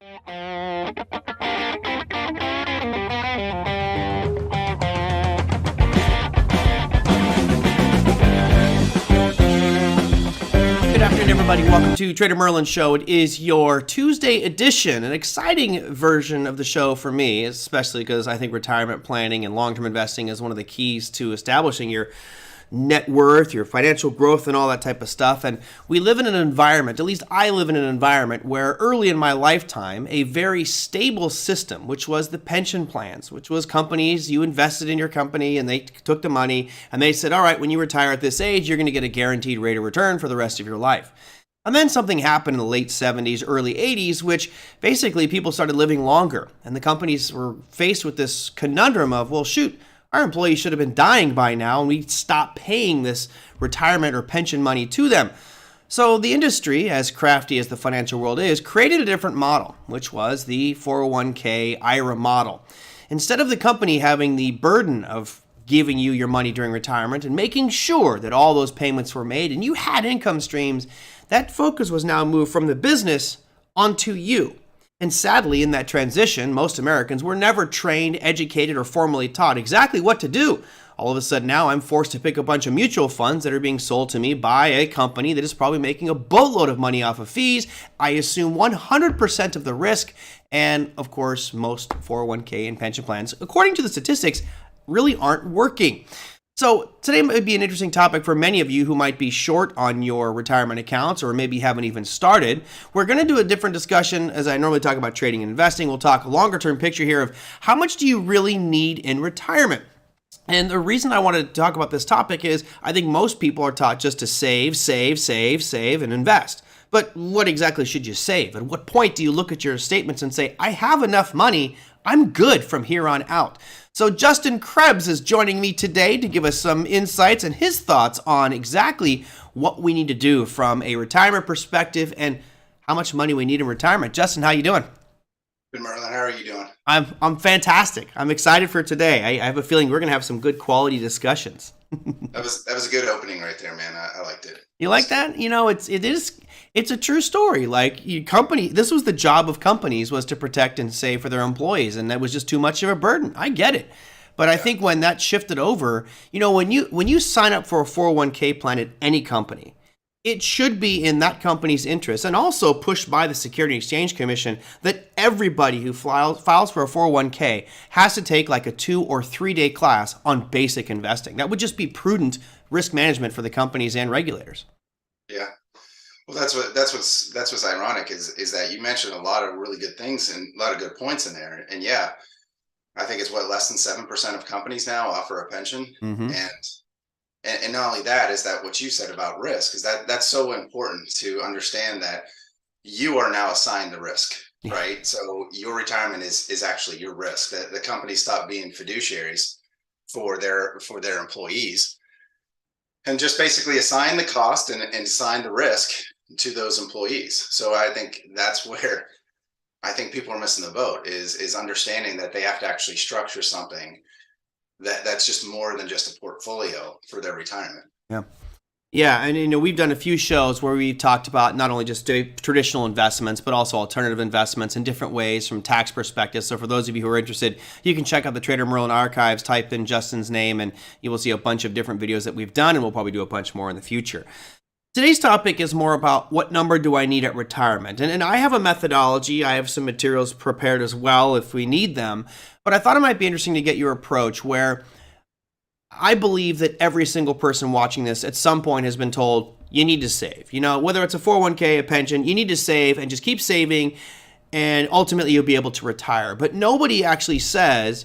Good afternoon, everybody. Welcome to TraderMerlin Show. It is your Tuesday edition, an exciting version of the show for me, especially because I think retirement planning and long-term investing is one of the keys to establishing your net worth, your financial growth, and all that type of stuff. And we live in an environment, at least I live in an environment, where early in my lifetime, a very stable system, which was the pension plans, which was companies, you invested in your company and they took the money and they said, all right, when you retire at this age, you're going to get a guaranteed rate of return for the rest of your life. And then something happened in the late 70s, early 80s, which basically people started living longer. And the companies were faced with this conundrum of, well, shoot, our employees should have been dying by now, and we stopped paying this retirement or pension money to them. So the industry, as crafty as the financial world is, created a different model, which was the 401k IRA model. Instead of the company having the burden of giving you your money during retirement and making sure that all those payments were made and you had income streams, that focus was now moved from the business onto you. And sadly, in that transition, most Americans were never trained, educated, or formally taught exactly what to do. All of a sudden now I'm forced to pick a bunch of mutual funds that are being sold to me by a company that is probably making a boatload of money off of fees. I assume 100% of the risk. And of course, most 401k and pension plans, according to the statistics, really aren't working. So today might be an interesting topic for many of you who might be short on your retirement accounts or maybe haven't even started. We're going to do a different discussion as I normally talk about trading and investing. We'll talk a longer term picture here of how much do you really need in retirement? And the reason I wanted to talk about this topic is I think most people are taught just to save, and invest. But what exactly should you save? At what point do you look at your statements and say, I have enough money, I'm good from here on out? So Justin Krebs is joining me today to give us some insights and his thoughts on exactly what we need to do from a retirement perspective and how much money we need in retirement. Justin, how you doing? Good, Merlin. How are you doing? I'm fantastic. I'm excited for today. I have a feeling we're going to have some good quality discussions. That was a good opening right there, man. I liked it. You like that? You know, it's a true story. Like this was the job of companies, was to protect and save for their employees, and that was just too much of a burden. I get it. But I think when that shifted over, you know, when you sign up for a 401k plan at any company, it should be in that company's interest and also pushed by the Securities and Exchange Commission that everybody who files for a 401k has to take like a 2 or 3 day class on basic investing. That would just be prudent risk management for the companies and regulators. Yeah. Well, that's what's ironic is that you mentioned a lot of really good things and a lot of good points in there. And yeah, I think it's less than 7% of companies now offer a pension. Mm-hmm. And not only that, is that what you said about risk, is that's so important to understand that you are now assigned the risk, Yeah. right? So your retirement is actually your risk. The company stopped being fiduciaries for their employees and just basically assign the cost and assign the risk to those employees. So I think that's where I think people are missing the boat is understanding that they have to actually structure something that's just more than just a portfolio for their retirement. Yeah. Yeah, and you know, we've done a few shows where we've talked about not only just traditional investments, but also alternative investments in different ways from tax perspectives. So for those of you who are interested, you can check out the TraderMerlin archives, type in Justin's name, and you will see a bunch of different videos that we've done, and we'll probably do a bunch more in the future. Today's topic is more about what number do I need at retirement? And I have a methodology. I have some materials prepared as well if we need them. But I thought it might be interesting to get your approach where I believe that every single person watching this at some point has been told, you need to save. You know, whether it's a 401k, a pension, you need to save and just keep saving and ultimately you'll be able to retire. But nobody actually says,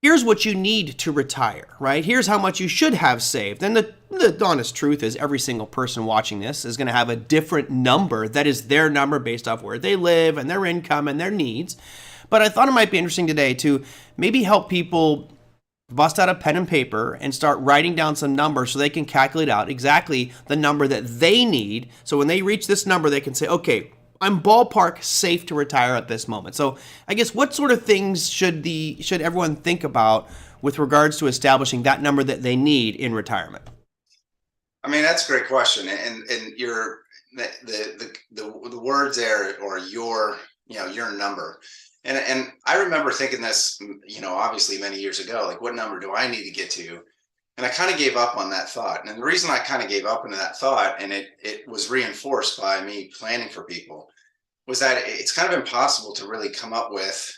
here's what you need to retire, right? Here's how much you should have saved. And the honest truth is every single person watching this is going to have a different number that is their number based off where they live and their income and their needs. But I thought it might be interesting today to maybe help people bust out a pen and paper and start writing down some numbers so they can calculate out exactly the number that they need. So when they reach this number, they can say, okay, I'm ballpark safe to retire at this moment. So I guess what sort of things should everyone think about with regards to establishing that number that they need in retirement? I mean, that's a great question. And the words there, or your your number. And I remember thinking this, obviously many years ago, like, what number do I need to get to? And I kind of gave up on that thought. And the reason I kind of gave up on that thought, and it was reinforced by me planning for people, was that it's kind of impossible to really come up with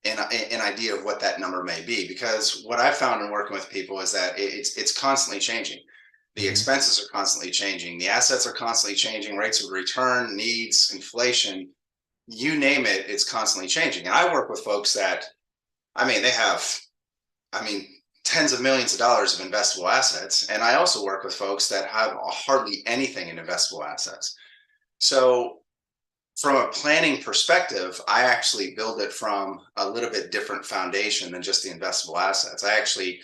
an idea of what that number may be, because what I found in working with people is that it's constantly changing. The expenses are constantly changing. The assets are constantly changing. Rates of return, needs, inflation, you name it, it's constantly changing. And I work with folks that, they have, tens of millions of dollars of investable assets. And I also work with folks that have hardly anything in investable assets. So from a planning perspective, I actually build it from a little bit different foundation than just the investable assets. I actually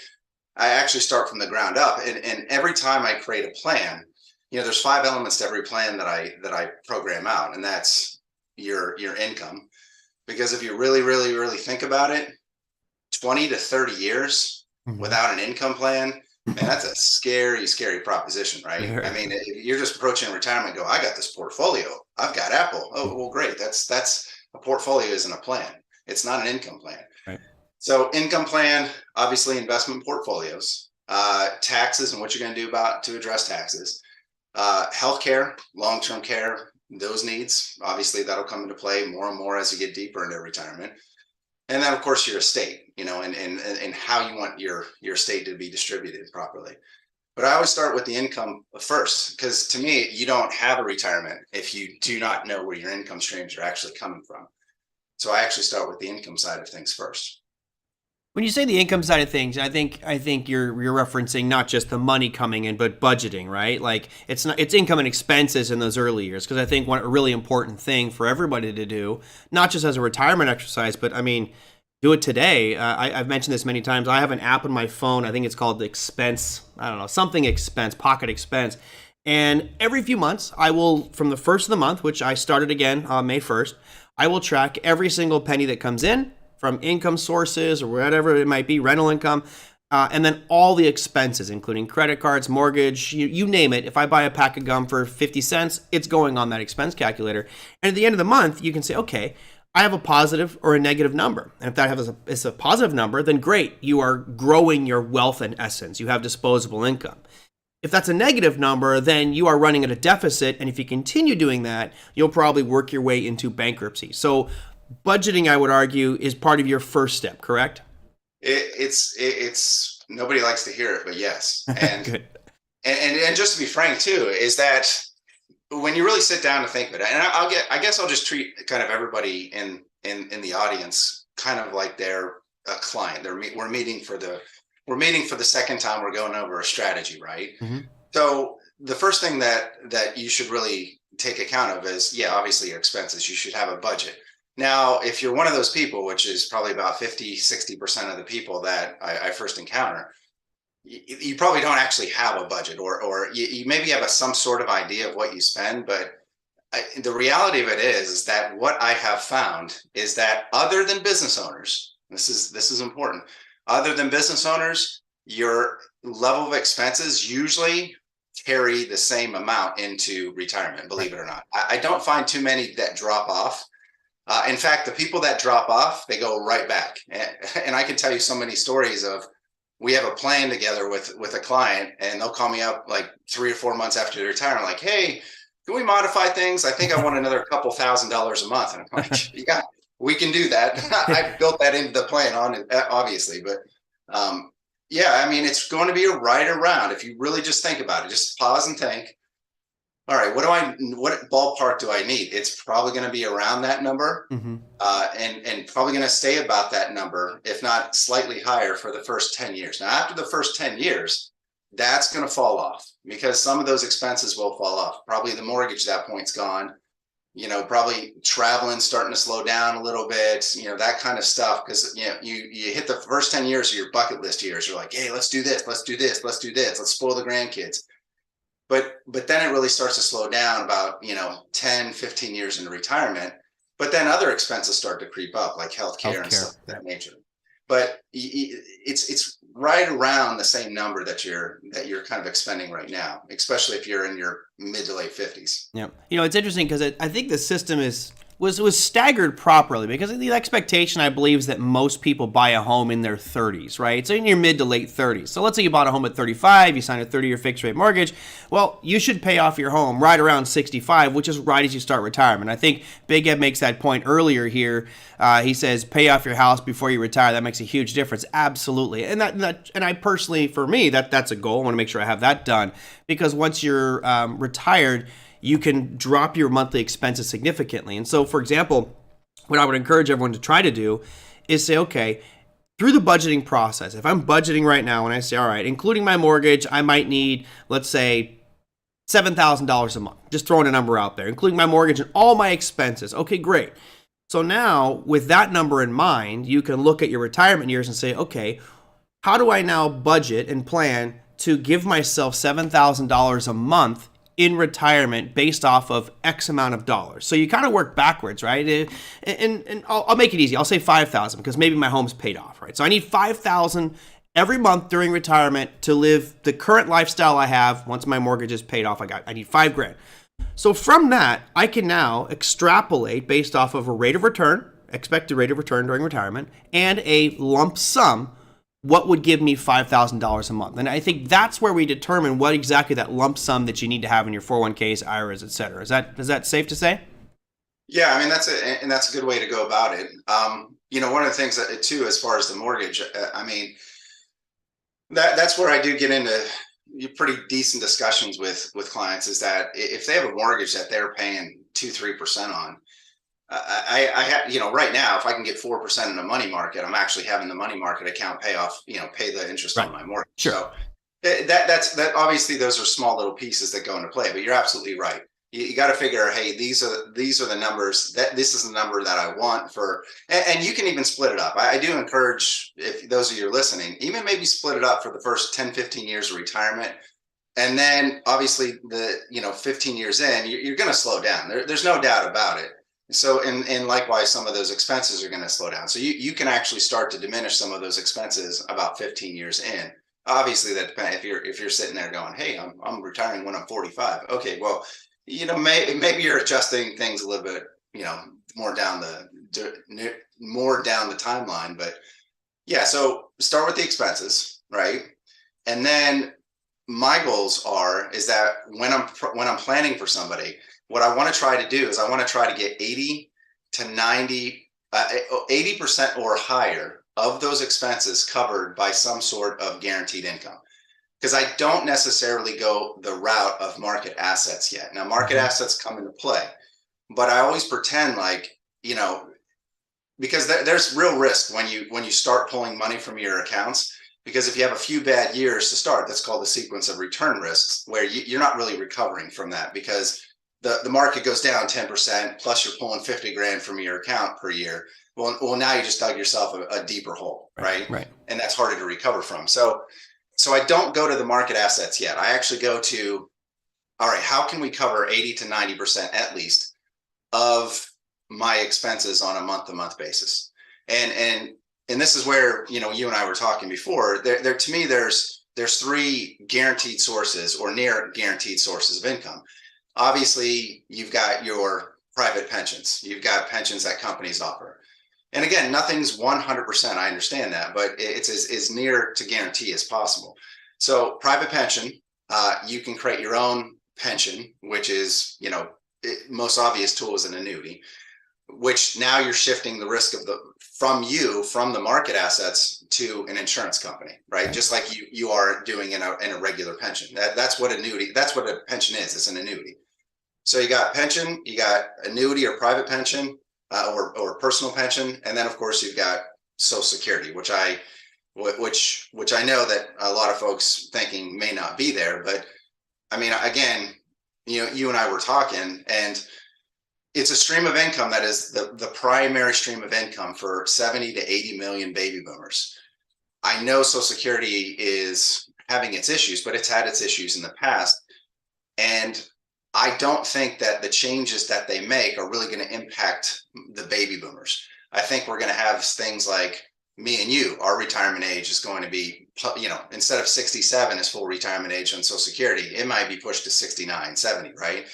start from the ground up. And every time I create a plan, there's 5 elements to every plan that I program out. And that's your income. Because if you really, really, really think about it, 20 to 30 years without an income plan, man, that's a scary, scary proposition, right? If you're just approaching retirement, I got this portfolio. I've got Apple. Oh, well, great. That's a portfolio isn't a plan. It's not an income plan. Right. So income plan, obviously investment portfolios, taxes and what you're going to do to address taxes, healthcare, long-term care, those needs, obviously that'll come into play more and more as you get deeper into retirement. And then of course your estate, and how you want your estate to be distributed properly. But I always start with the income first, because to me, you don't have a retirement if you do not know where your income streams are actually coming from. So I actually start with the income side of things first. When you say the income side of things, I think you're referencing not just the money coming in, but budgeting, right? Like it's income and expenses in those early years, because I think a really important thing for everybody to do, not just as a retirement exercise, but do it today. I've mentioned this many times. I have an app on my phone. I think it's called the expense. I don't know, something expense, pocket expense. And every few months, I will, from the first of the month, which I started again on May 1st, I will track every single penny that comes in from income sources or whatever it might be, rental income, and then all the expenses, including credit cards, mortgage, you name it. If I buy a pack of gum for 50 cents, it's going on that expense calculator. And at the end of the month, you can say, okay, I have a positive or a negative number. And if that is a positive number, then great. You are growing your wealth in essence. You have disposable income. If that's a negative number, then you are running at a deficit. And if you continue doing that, you'll probably work your way into bankruptcy. So budgeting, I would argue, is part of your first step, correct? It's nobody likes to hear it, but yes. And Good. And just to be frank too, is that when you really sit down to think of it, and I guess I'll just treat kind of everybody in the audience kind of like they're a client. We're meeting for the second time. We're going over a strategy, right? Mm-hmm. So the first thing that you should really take account of is, obviously your expenses. You should have a budget. Now, if you're one of those people, which is probably about 50-60% of the people that I first encounter, you probably don't actually have a budget, or you maybe have some sort of idea of what you spend. But the reality of it is that what I have found is that other than business owners, this is important, other than business owners, your level of expenses usually carry the same amount into retirement, believe it or not. I don't find too many that drop off. In fact, the people that drop off, they go right back. And I can tell you so many stories of, we have a plan together with a client, and they'll call me up like 3 or 4 months after they retire. I'm like, hey, can we modify things? I think I want another couple $1,000s a month. And I'm like, yeah, we can do that. I built that into the plan obviously. But it's going to be right around, if you really just think about it, just pause and think, all right, what ballpark do I need? It's probably going to be around that number, and probably going to stay about that number, if not slightly higher, for the first 10 years. Now, after the first 10 years, that's going to fall off, because some of those expenses will fall off. Probably the mortgage at that point's gone. Probably traveling starting to slow down a little bit. That kind of stuff, because you hit the first 10 years of your bucket list years. You're like, hey, let's do this, let's do this, let's do this, let's spoil the grandkids. But then it really starts to slow down about 10, 15 years into retirement. But then other expenses start to creep up, like healthcare and stuff of that nature. But it's right around the same number that you're kind of expending right now, especially if you're in your mid to late 50s. Yeah, it's interesting because I think the system is was staggered properly, because the expectation, I believe, is that most people buy a home in their 30s, right? So in your mid to late 30s. So let's say you bought a home at 35, you signed a 30-year fixed rate mortgage. Well, you should pay off your home right around 65, which is right as you start retirement. I think Big Ed makes that point earlier here. He says pay off your house before you retire. That makes a huge difference. Absolutely. And I personally, for me, that's a goal. I want to make sure I have that done, because once you're retired, you can drop your monthly expenses significantly. And so, for example, what I would encourage everyone to try to do is say, okay, through the budgeting process, if I'm budgeting right now and I say, all right, including my mortgage, I might need, let's say, $7,000 a month, just throwing a number out there, including my mortgage and all my expenses. Okay, great. So now, with that number in mind, you can look at your retirement years and say, okay, how do I now budget and plan to give myself $7,000 a month in retirement based off of X amount of dollars? So you kind of work backwards, right? And I'll make it easy. I'll say 5,000, because maybe my home's paid off, right? So I need 5,000 every month during retirement to live the current lifestyle I have. Once my mortgage is paid off, I need $5,000. So from that, I can now extrapolate based off of a rate of return, expected rate of return during retirement, and a lump sum, what would give me $5,000 a month. And I think that's where we determine what exactly that lump sum that you need to have in your 401ks, IRAs, et cetera. Is that safe to say? Yeah, I mean, that's a good way to go about it. One of the things that too, as far as the mortgage, I mean, that's where I do get into pretty decent discussions with clients, is that if they have a mortgage that they're paying 2-3% on, I have, right now, if I can get 4% in the money market, I'm actually having the money market account pay off, pay the interest on my mortgage. Sure. So that's obviously those are small little pieces that go into play, but you're absolutely right. You got to figure, hey, these are the numbers, that this is the number that I want for, and you can even split it up. I do encourage, if those of you are listening, even maybe split it up for the first 10-15 years of retirement. And then obviously 15 years in, you're going to slow down. There's no doubt about it. So, and likewise, some of those expenses are going to slow down. So you can actually start to diminish some of those expenses about 15 years in. Obviously, that depends. If you're sitting there going, hey, I'm retiring when I'm 45. Okay, well, maybe you're adjusting things a little bit, more down the timeline. But yeah, so start with the expenses, right? And then my goals is that when I'm planning for somebody, what I want to try to do is I want to try to get 80 to 90, 80% or higher of those expenses covered by some sort of guaranteed income. Because I don't necessarily go the route of market assets yet. Now, market assets come into play, but I always pretend like, because there's real risk when you start pulling money from your accounts. Because if you have a few bad years to start, that's called the sequence of return risks, where you're not really recovering from that, because the market goes down 10%, plus you're pulling 50 grand from your account per year. Well, now you just dug yourself a deeper hole, right? Right. And that's harder to recover from. So I don't go to the market assets yet. I actually go to, all right, how can we cover 80 to 90% at least of my expenses on a month-to-month basis? And this is where, you and I were talking before, there to me, there's three guaranteed sources or near guaranteed sources of income. Obviously, you've got your private pensions. You've got pensions that companies offer. And again, nothing's 100%. I understand that, but it's as near to guarantee as possible. So private pension, you can create your own pension, which is, most obvious tool is an annuity, which now you're shifting the risk from the market assets to an insurance company, right? Just like you are doing in a regular pension. That's what a pension is. It's an annuity. So you got pension, you got annuity or private pension, or personal pension, and then of course you've got Social Security, which I know that a lot of folks thinking may not be there, but I mean, again, you and I were talking, and it's a stream of income that is the primary stream of income for 70 to 80 million baby boomers. I know Social Security is having its issues, but it's had its issues in the past, and I don't think that the changes that they make are really going to impact the baby boomers. I think we're going to have things like me and you, our retirement age is going to be, instead of 67 as full retirement age on Social Security, it might be pushed to 69, 70, right?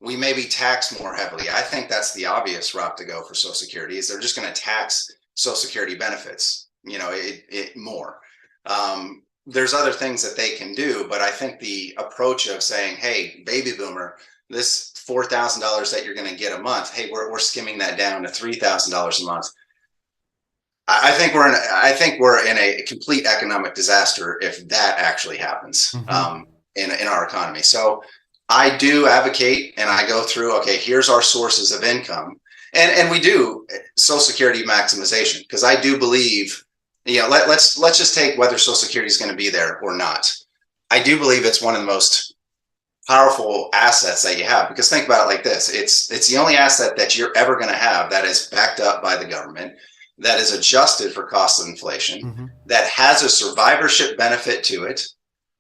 we maybe tax more heavily. I think that's the obvious route to go for Social Security, is they're just going to tax Social Security benefits, it more. There's other things that they can do, but I think the approach of saying, hey, baby boomer, this $4,000 that you're going to get a month, hey, we're skimming that down to $3,000 a month. I think we're in a complete economic disaster if that actually happens. Mm-hmm. In our economy. So I do advocate, and I go through, okay, here's our sources of income, and we do Social Security maximization, because I do believe, let's just take whether Social Security is going to be there or not. I do believe it's one of the most powerful assets that you have, because think about it like this: it's the only asset that you're ever going to have that is backed up by the government, that is adjusted for cost of inflation, mm-hmm. that has a survivorship benefit to it,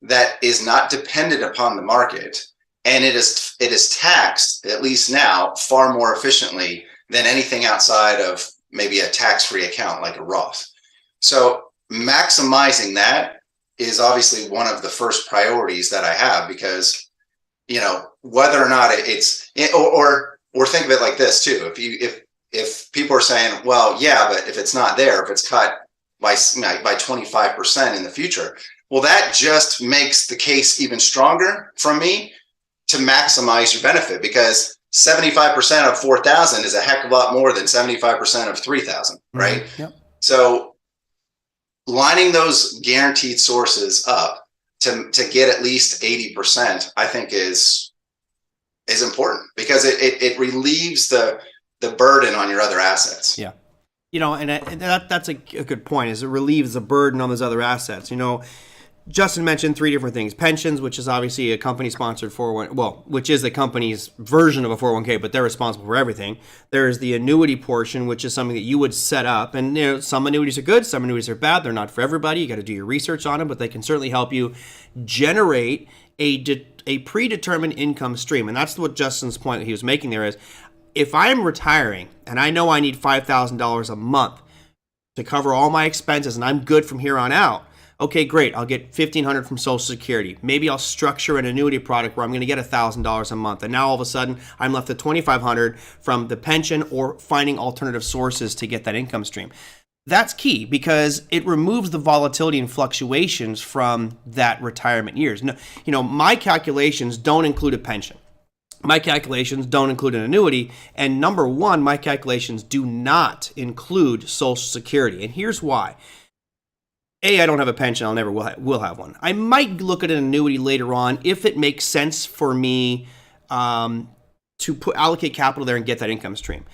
that is not dependent upon the market, and it is taxed, at least now, far more efficiently than anything outside of maybe a tax-free account like a Roth. So maximizing that is obviously one of the first priorities that I have, because whether or not or think of it like this too. If people are saying, well, yeah, but if it's not there, if it's cut by 25% in the future, well, that just makes the case even stronger from me to maximize your benefit, because 75% of 4,000 is a heck of a lot more than 75% of 3,000, right? Mm-hmm. Yep. So lining those guaranteed sources up to get at least 80%, I think is important, because it relieves the burden on your other assets. Yeah. And that's a good point, is it relieves the burden on those other assets. Justin mentioned three different things: pensions, which is obviously a company-sponsored 401, which is the company's version of a 401k, but they're responsible for everything. There's the annuity portion, which is something that you would set up. And some annuities are good, some annuities are bad. They're not for everybody. You got to do your research on them, but they can certainly help you generate a predetermined income stream. And that's what Justin's point that he was making there is, if I'm retiring and I know I need $5,000 a month to cover all my expenses and I'm good from here on out, okay, great. I'll get $1,500 from Social Security. Maybe I'll structure an annuity product where I'm going to get $1,000 a month. And now all of a sudden I'm left with $2,500 from the pension or finding alternative sources to get that income stream. That's key, because it removes the volatility and fluctuations from that retirement years. My calculations don't include a pension. My calculations don't include an annuity. And number one, my calculations do not include Social Security. And here's why. I don't have a pension. I'll never will have one. I might look at an annuity later on if it makes sense for me to allocate capital there and get that income stream.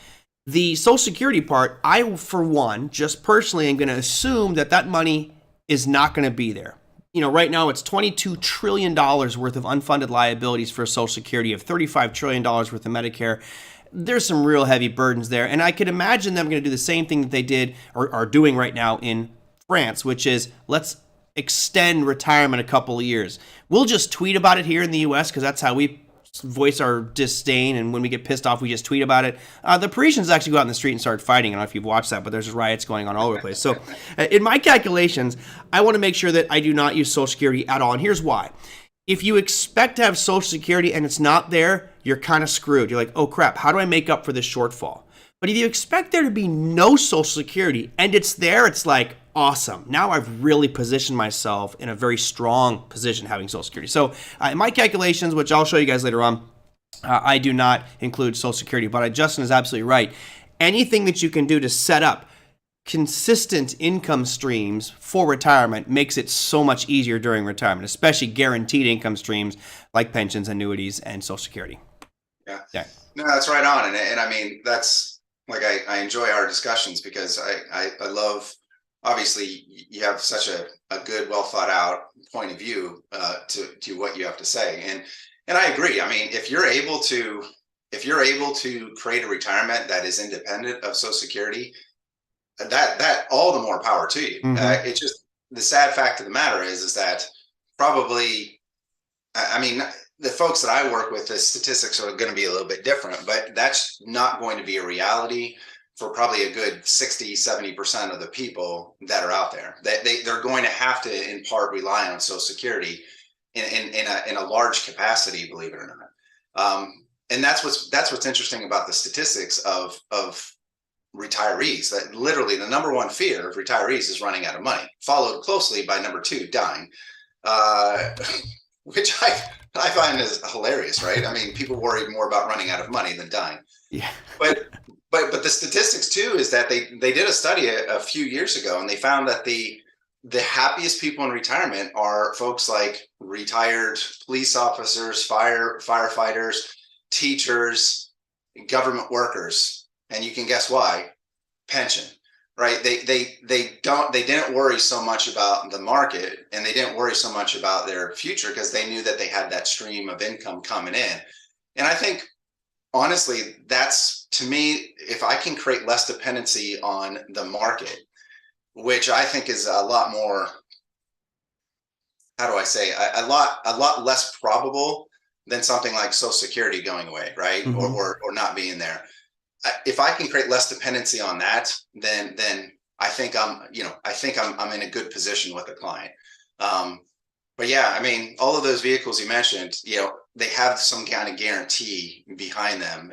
The Social Security part, I, for one, just personally am going to assume that money is not going to be there. Right now it's $22 trillion worth of unfunded liabilities for Social Security, of $35 trillion worth of Medicare. There's some real heavy burdens there. And I could imagine them going to do the same thing that they did or are doing right now in France, which is, let's extend retirement a couple of years. We'll just tweet about it here in the U.S. because that's how we voice our disdain, and when we get pissed off, we just tweet about it. The Parisians actually go out in the street and start fighting. I don't know if you've watched that, but there's riots going on all over the place. So in my calculations, I want to make sure that I do not use Social Security at all, and here's why. If you expect to have Social Security and it's not there, you're kind of screwed. You're like, oh crap, how do I make up for this shortfall? But if you expect there to be no Social Security and it's there, it's like, awesome. Now I've really positioned myself in a very strong position having Social Security. So in my calculations, which I'll show you guys later on, I do not include Social Security, but Justin is absolutely right. Anything that you can do to set up consistent income streams for retirement makes it so much easier during retirement, especially guaranteed income streams like pensions, annuities, and Social Security. Yeah. No, that's right on. And I mean, that's like, I enjoy our discussions, because I love, obviously you have such a good, well thought out point of view to what you have to say. And I agree. I mean, if you're able to create a retirement that is independent of Social Security, that all the more power to you. Mm-hmm. It's just, the sad fact of the matter is that probably, I mean, the folks that I work with, the statistics are going to be a little bit different, but that's not going to be a reality for probably a good 60-70% of the people that are out there. They're going to have to, in part, rely on Social Security in a large capacity, believe it or not. and that's what's interesting about the statistics of retirees, that literally the number one fear of retirees is running out of money, followed closely by number two, dying, uh, which I find is hilarious, right? I mean, people worry more about running out of money than dying. Yeah. But the statistics too is that they did a study a few years ago, and they found that the happiest people in retirement are folks like retired police officers, firefighters, teachers, government workers. And you can guess why: pension, right? They didn't worry so much about the market, and they didn't worry so much about their future because they knew that they had that stream of income coming in. And I think, honestly, that's, to me, if I can create less dependency on the market, which I think is a lot more, how do I say, a lot less probable than something like Social Security going away, right? Mm-hmm. Or not being there. If I can create less dependency on that, then I think I'm in a good position with the client. But yeah, I mean, all of those vehicles you mentioned, they have some kind of guarantee behind them,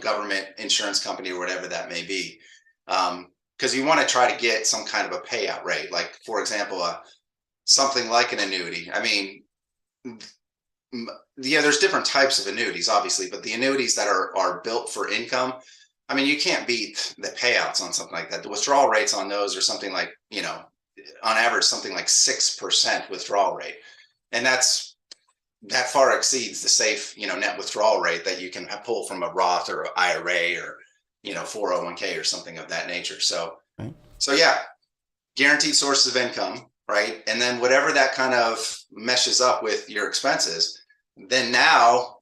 government, insurance company, or whatever that may be. Because you want to try to get some kind of a payout rate, like, for example, something like an annuity. I mean, there's different types of annuities, obviously, but the annuities that are built for income, I mean, you can't beat the payouts on something like that. The withdrawal rates on those are something like, on average, something like 6% withdrawal rate. And that far exceeds the safe, net withdrawal rate that you can pull from a Roth or IRA or, 401k or something of that nature. So, right. So yeah, guaranteed sources of income, right? And then whatever that kind of meshes up with your expenses, then now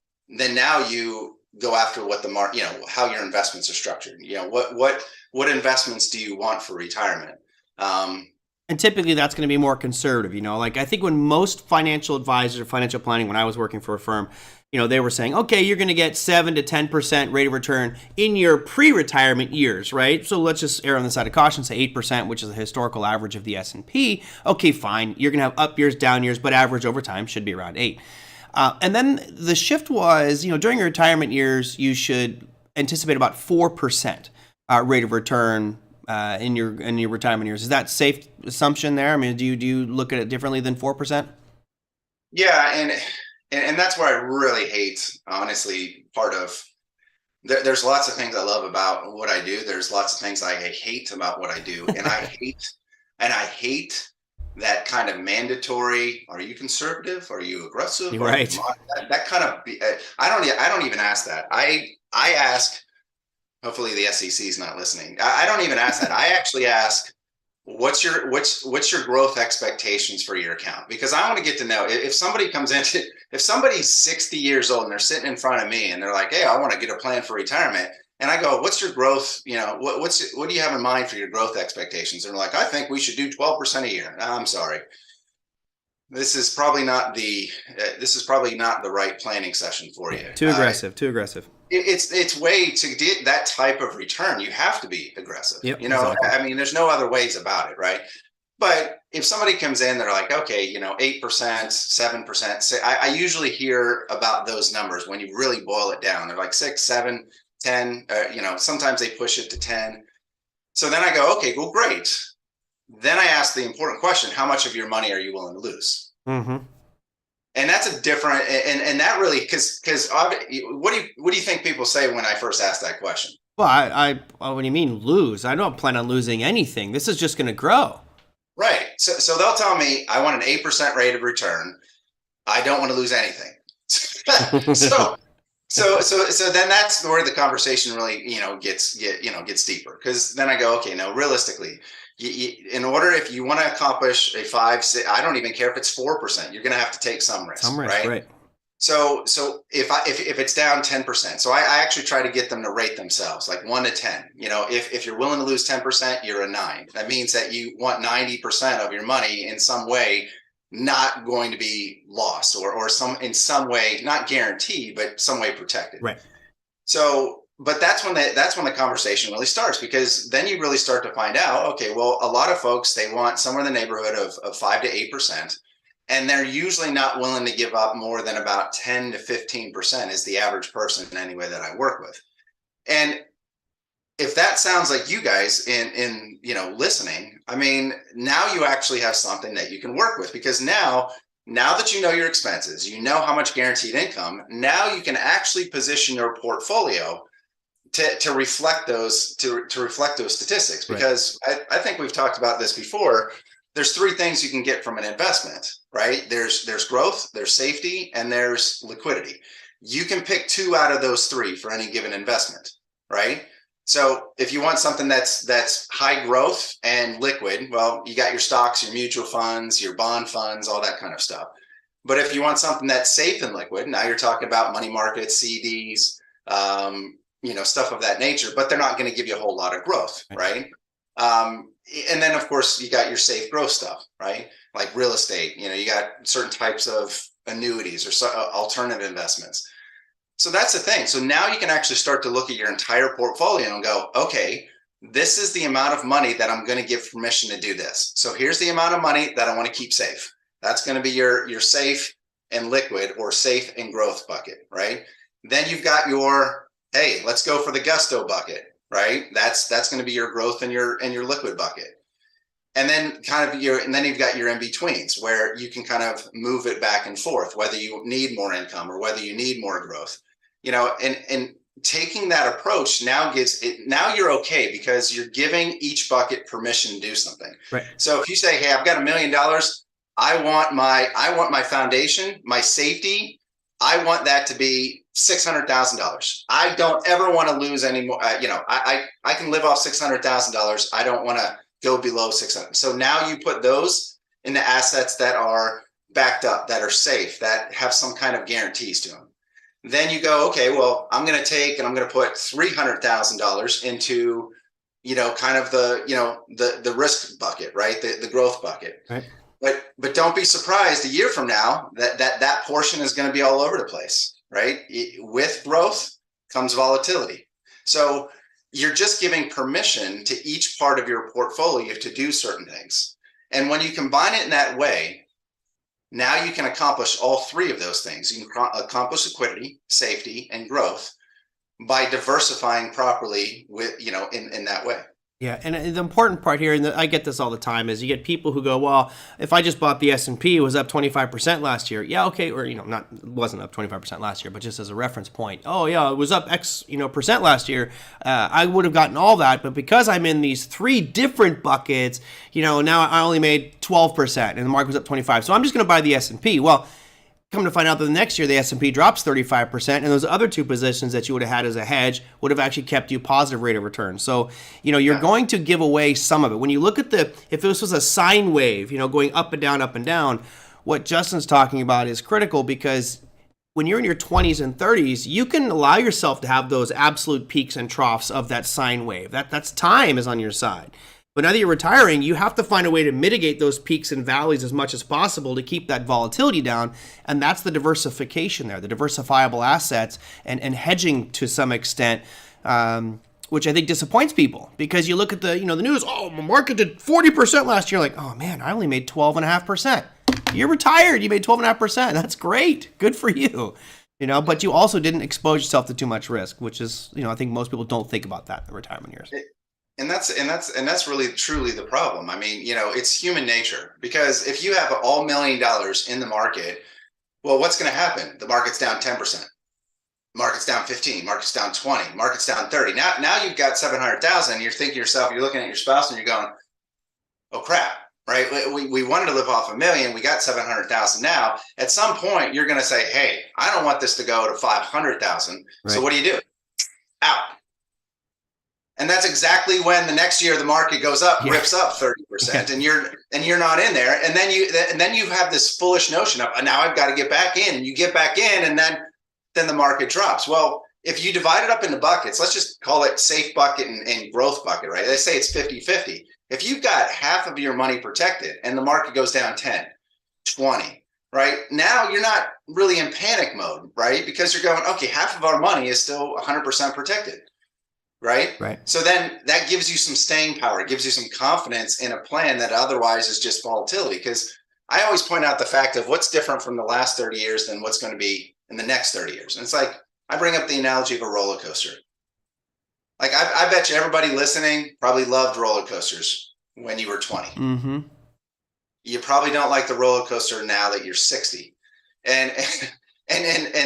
you go after what the market, how your investments are structured. What investments do you want for retirement? And typically that's going to be more conservative, like I think when most financial advisors or financial planning, when I was working for a firm, they were saying, okay, you're going to get 7 to 10% rate of return in your pre-retirement years, right? So let's just err on the side of caution, say 8%, which is the historical average of the S&P. Okay, fine. You're going to have up years, down years, but average over time should be around 8. And then the shift was, during your retirement years, you should anticipate about 4% rate of return in your retirement years. Is that safe assumption there? I mean, do you look at it differently than 4%? Yeah, and that's where I really hate, honestly, there's lots of things I love about what I do. There's lots of things I hate about what I do. And I hate that kind of mandatory, are you conservative? Are you aggressive? Right. That kind of, I don't even ask that. I ask, hopefully the SEC is not listening. I don't even ask that. I actually ask, what's your growth expectations for your account? Because I want to get to know, if somebody's 60 years old and they're sitting in front of me and they're like, hey, I want to get a plan for retirement. And I go, what's your growth? What do you have in mind for your growth expectations? And they're like, I think we should do 12% a year. No, I'm sorry. This is probably not the right planning session for you. Too aggressive. It's way to get that type of return. You have to be aggressive. Yep, exactly. I mean, there's no other ways about it, right? But if somebody comes in, they're like, okay, 8%, 7%. I usually hear about those numbers when you really boil it down. They're like 6, 7, 10. Sometimes they push it to 10. So then I go, okay, well, great. Then I ask the important question: how much of your money are you willing to lose? Mm-hmm. And that's a different, and that really, because what do you think people say when I first ask that question? Well, I what do you mean lose? I don't plan on losing anything. This is just going to grow. Right. So they'll tell me, I want an 8% rate of return. I don't want to lose anything. So then that's where the conversation really, gets deeper, because then I go, okay, no, realistically, in order, if you want to accomplish a 5, 6, I don't even care if it's 4%, you're going to have to take some risk, right? So if it's down 10%, so I actually try to get them to rate themselves like 1 to 10. If you're willing to lose 10%, you're a 9. That means that you want 90% of your money in some way not going to be lost, or in some way, not guaranteed, but some way protected. Right. So, but that's when the conversation really starts, because then you really start to find out, okay, well, a lot of folks, they want somewhere in the neighborhood of 5 to 8%. And they're usually not willing to give up more than about 10 to 15% is the average person anyway that I work with. And if that sounds like you guys in listening, I mean, now you actually have something that you can work with, because now that you know your expenses, you know how much guaranteed income, now you can actually position your portfolio to reflect those statistics. Because I think we've talked about this before. There's three things you can get from an investment, right? There's growth, there's safety, and there's liquidity. You can pick two out of those three for any given investment, right? So if you want something that's high growth and liquid, well, you got your stocks, your mutual funds, your bond funds, all that kind of stuff. But if you want something that's safe and liquid, now you're talking about money markets, CDs, stuff of that nature, but they're not going to give you a whole lot of growth, right? And then of course you got your safe growth stuff, right? Like real estate, you got certain types of annuities or alternative investments. So that's the thing. So now you can actually start to look at your entire portfolio and go, okay, this is the amount of money that I'm going to give permission to do this. So here's the amount of money that I want to keep safe. That's going to be your safe and liquid or safe and growth bucket, right? Then you've got your, hey, let's go for the gusto bucket, right? That's going to be your growth and your liquid bucket. And then then you've got your in-betweens where you can kind of move it back and forth, whether you need more income or whether you need more growth, and taking that approach now you're okay, because you're giving each bucket permission to do something. Right. So if you say, hey, I've got $1 million, I want my foundation, my safety, I want that to be $600,000. I don't ever want to lose any more. I can live off $600,000. I don't want to go below 600. So now you put those into assets that are backed up, that are safe, that have some kind of guarantees to them. Then you go, okay, well, I'm going to put $300,000 into, kind of the risk bucket, right? The growth bucket. Right. But don't be surprised a year from now that portion is going to be all over the place, right? With growth comes volatility. So you're just giving permission to each part of your portfolio to do certain things. And when you combine it in that way, now you can accomplish all three of those things. You can accomplish liquidity, safety, and growth by diversifying properly with, in that way. Yeah, and the important part here, and I get this all the time, is you get people who go, well, if I just bought the S&P, it was up 25% last year. Yeah, okay, or, it wasn't up 25% last year, but just as a reference point. Oh, yeah, it was up X, percent last year. I would have gotten all that, but because I'm in these three different buckets, now I only made 12%, and the market was up 25%. So I'm just going to buy the S&P. Well, come to find out that the next year the S&P drops 35%, and those other two positions that you would have had as a hedge would have actually kept you positive rate of return. So, you're going to give away some of it. When you look at if this was a sine wave, going up and down, what Justin's talking about is critical, because when you're in your 20s and 30s, you can allow yourself to have those absolute peaks and troughs of that sine wave. That's time is on your side. But now that you're retiring, you have to find a way to mitigate those peaks and valleys as much as possible to keep that volatility down. And that's the diversification there, the diversifiable assets and hedging to some extent, which I think disappoints people, because you look at the news, oh, the market did 40% last year. Like, oh man, I only made 12.5%. You're retired. You made 12.5%. That's great. Good for you. But you also didn't expose yourself to too much risk, which is, I think most people don't think about that in retirement years. And that's really truly the problem. I mean, it's human nature, because if you have all $1 million in the market, well, what's going to happen? The market's down 10%, market's down 15, market's down 20, market's down 30. Now you've got 700,000. You're thinking to yourself, you're looking at your spouse and you're going, oh crap, right? We wanted to live off $1 million. We got 700,000 now. At some point, you're going to say, hey, I don't want this to go to 500,000. Right. So what do? Out. And that's exactly when the next year the market goes up, rips up 30%, and you're not in there. And then you have this foolish notion of, now I've got to get back in, and you get back in, and then the market drops. Well, if you divide it up into buckets, let's just call it safe bucket and growth bucket, right? They say it's 50-50. If you've got half of your money protected and the market goes down 10, 20, right? Now you're not really in panic mode, right? Because you're going, okay, half of our money is still 100% protected. Right. So then that gives you some staying power. It gives you some confidence in a plan that otherwise is just volatility. Because I always point out the fact of what's different from the last 30 years than what's going to be in the next 30 years. And it's like, I bring up the analogy of a roller coaster. Like I bet you everybody listening probably loved roller coasters when you were 20. Mm-hmm. You probably don't like the roller coaster now that you're 60. And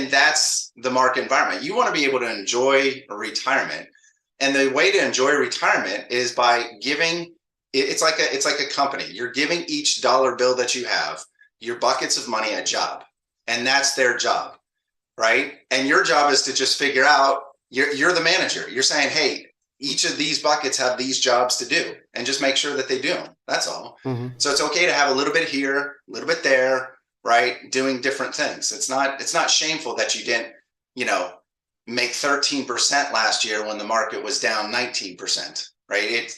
that's the market environment. You want to be able to enjoy a retirement. And the way to enjoy retirement is by giving, it's like a company. You're giving each dollar bill that you have, your buckets of money, a job. And that's their job, right? And your job is to just figure out, you're the manager. You're saying, hey, each of these buckets have these jobs to do, and just make sure that they do them. That's all. Mm-hmm. So it's okay to have a little bit here, a little bit there, right? Doing different things. It's not shameful that you didn't, make 13% last year when the market was down 19%, right?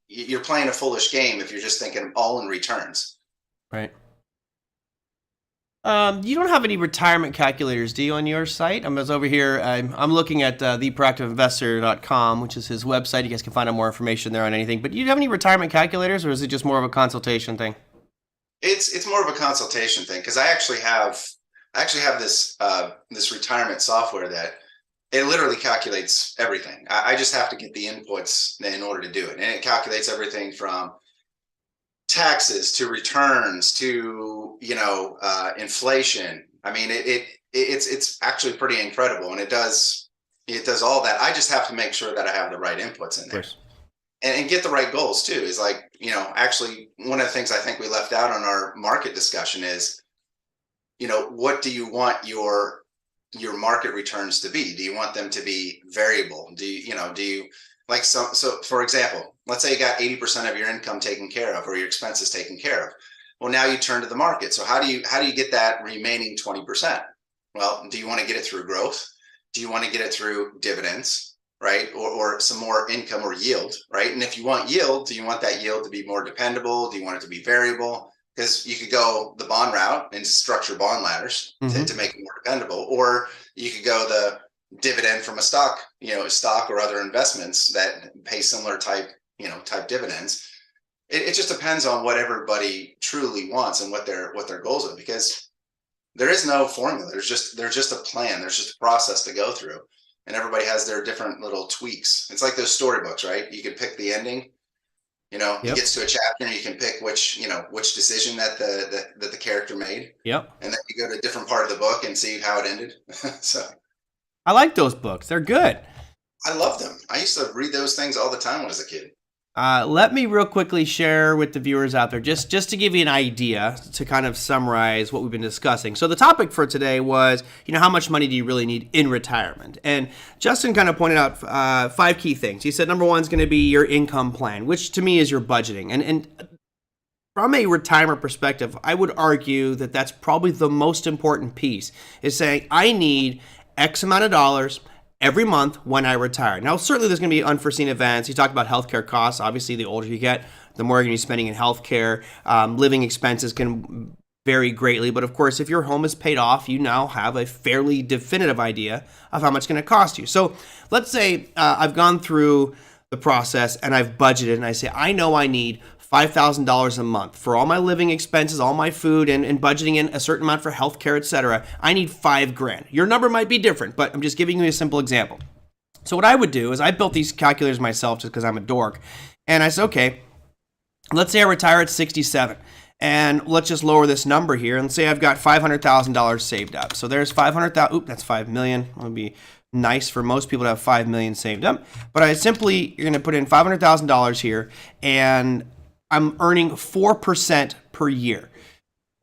You're playing a foolish game if you're just thinking all in returns. Right. You don't have any retirement calculators, do you, on your site? I was over here. I'm looking at theproactiveinvestor.com, which is his website. You guys can find out more information there on anything. But do you have any retirement calculators, or is it just more of a consultation thing? It's more of a consultation thing, because I actually have this retirement software that it literally calculates everything. I just have to get the inputs in order to do it, and it calculates everything from taxes to returns to inflation. I mean, it's actually pretty incredible, and it does all that. I just have to make sure that I have the right inputs in there, and get the right goals too. Is like, actually one of the things I think we left out on our market discussion is, what do you want your market returns to be? Do you want them to be variable? Do you like, so for example, let's say you got 80% of your income taken care of, or your expenses taken care of. Well, now you turn to the market. So how do you get that remaining 20%? Well, do you want to get it through growth? Do you want to get it through dividends, right? Or some more income or yield, right? And if you want yield, do you want that yield to be more dependable? Do you want it to be variable? Because you could go the bond route and structure bond ladders to make it more dependable, or you could go the dividend from a stock or other investments that pay similar type dividends. It just depends on what everybody truly wants and what their goals are, because there is no formula. There's just a plan. There's just a process to go through, and everybody has their different little tweaks. It's like those storybooks, right? You can pick the ending. It gets to a chapter and you can pick which decision that the character made. Yep. And then you go to a different part of the book and see how it ended. So I like those books. They're good. I love them. I used to read those things all the time when I was a kid. Let me real quickly share with the viewers out there, just to give you an idea, to kind of summarize what we've been discussing. So the topic for today was, how much money do you really need in retirement? And Justin kind of pointed out 5 key things. He said number 1 is going to be your income plan, which to me is your budgeting. And from a retirement perspective, I would argue that that's probably the most important piece, is saying I need X amount of dollars every month when I retire. Now, certainly there's going to be unforeseen events. You talked about healthcare costs. Obviously, the older you get, the more you're going to be spending in healthcare. Living expenses can vary greatly. But of course, if your home is paid off, you now have a fairly definitive idea of how much it's going to cost you. So let's say I've gone through the process and I've budgeted, and I say, I know I need $5,000 a month for all my living expenses, all my food, and budgeting in a certain amount for healthcare, etc. I need $5,000. Your number might be different, but I'm just giving you a simple example. So what I would do is I built these calculators myself just because I'm a dork. And I said, okay, let's say I retire at 67. And let's just lower this number here and say I've got $500,000 saved up. So there's 500,000. Oop, that's 5 million. That would be nice for most people to have 5 million saved up. But you're going to put in $500,000 here, and I'm earning 4% per year.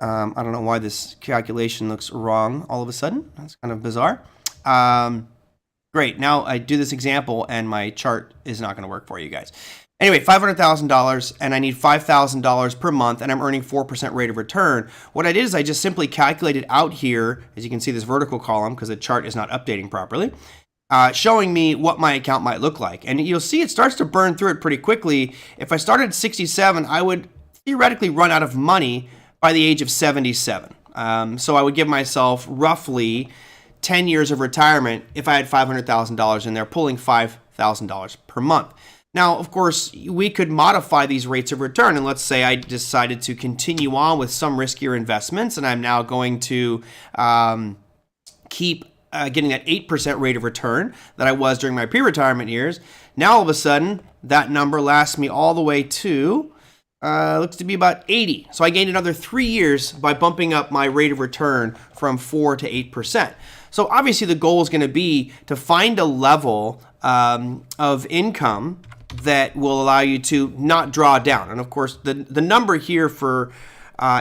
I don't know why this calculation looks wrong all of a sudden. That's kind of bizarre. Great. Now I do this example and my chart is not going to work for you guys. Anyway, $500,000 and I need $5,000 per month and I'm earning 4% rate of return. What I did is I just simply calculated out here, as you can see this vertical column because the chart is not updating properly, showing me what my account might look like. And you'll see it starts to burn through it pretty quickly. If I started at 67, I would theoretically run out of money by the age of 77. So I would give myself roughly 10 years of retirement if I had $500,000 in there, pulling $5,000 per month. Now, of course, we could modify these rates of return, and let's say I decided to continue on with some riskier investments, and I'm now going to keep getting that 8% rate of return that I was during my pre-retirement years. Now, all of a sudden, that number lasts me all the way to, looks to be about 80. So I gained another 3 years by bumping up my rate of return from 4 to 8%. So obviously, the goal is going to be to find a level of income that will allow you to not draw down. And of course, the number here for